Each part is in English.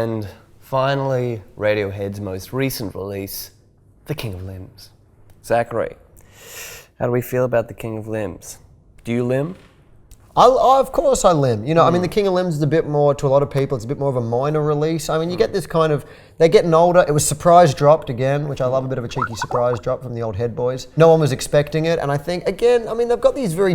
And finally, Radiohead's most recent release, The King of Limbs. Zachary, how do we feel about The King of Limbs? Do you limb? Of course I limb. You know, I mean, The King of Limbs is a bit more, to a lot of people, it's a bit more of a minor release. I mean, you get this kind of, they're getting older. It was surprise dropped again, which I love, a bit of a cheeky surprise drop from the old Head boys. No one was expecting it, and I think, again, I mean, they've got these very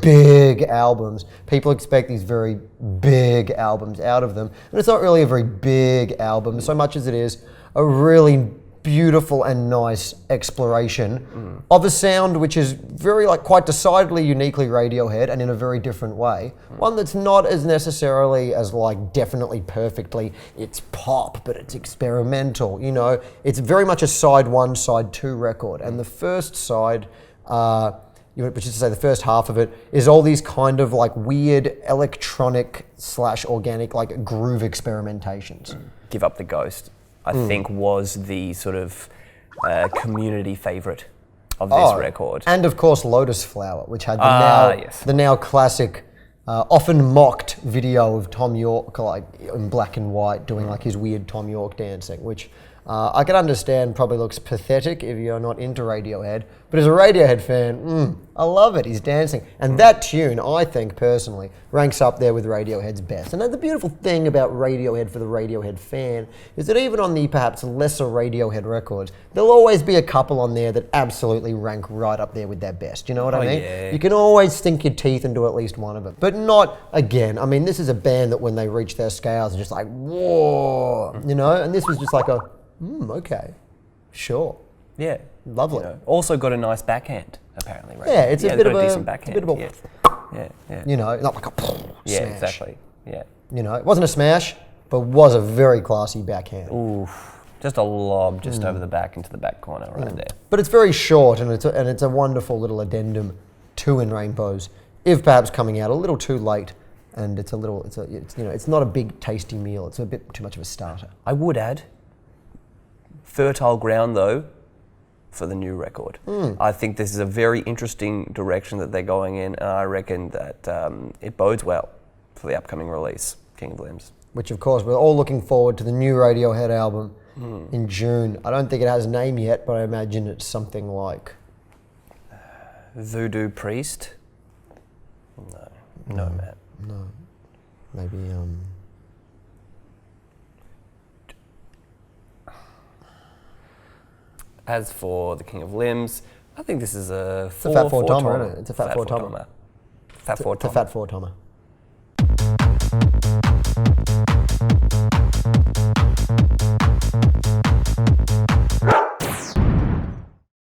big albums. People expect these very big albums out of them, and it's not really a very big album, so much as it is a really beautiful and nice exploration of a sound which is very, like, quite decidedly uniquely Radiohead and in a very different way. One that's not as necessarily as, like, definitely perfectly, it's pop, but it's experimental, you know. It's very much a side one, side two record. And the first side, which is to say the first half of it, is all these kind of like weird electronic / organic, like, groove experimentations. Give Up the Ghost, I think, was the sort of community favourite of this record. And of course Lotus Flower, which had the now classic, often mocked video of Tom York, like in black and white, doing like his weird Tom York dancing, which I can understand probably looks pathetic if you're not into Radiohead, but as a Radiohead fan, I love it. He's dancing. And that tune, I think personally, ranks up there with Radiohead's best. And the beautiful thing about Radiohead for the Radiohead fan is that even on the perhaps lesser Radiohead records, there'll always be a couple on there that absolutely rank right up there with their best. You know what I mean? Yeah. You can always sink your teeth into at least one of them. But not, again, I mean, this is a band that when they reach their scales are just like, whoa, you know? And this was just like a, okay, sure. Yeah. Lovely. You know, also got a nice backhand, apparently, right? Yeah, it's a bit of a decent backhand. It's a bit of a, yeah. you know, not like a Yeah, smash. exactly. Yeah. You know, it wasn't a smash, but was a very classy backhand. Ooh, just a lob just over the back into the back corner right there. But it's very short, and it's a wonderful little addendum to In Rainbows, if perhaps coming out a little too late, and it's it's not a big tasty meal. It's a bit too much of a starter. I would add, fertile ground though for the new record. I think this is a very interesting direction that they're going in, and I reckon that it bodes well for the upcoming release, King of Limbs. Which, of course, we're all looking forward to the new Radiohead album in June. I don't think it has a name yet, but I imagine it's something like Voodoo Priest? No, Matt. No, maybe As for the King of Limbs, I think this is a fat four-tomer, isn't it? It's a fat four-tomer. Fat four-tomer. It's a fat four-tomer.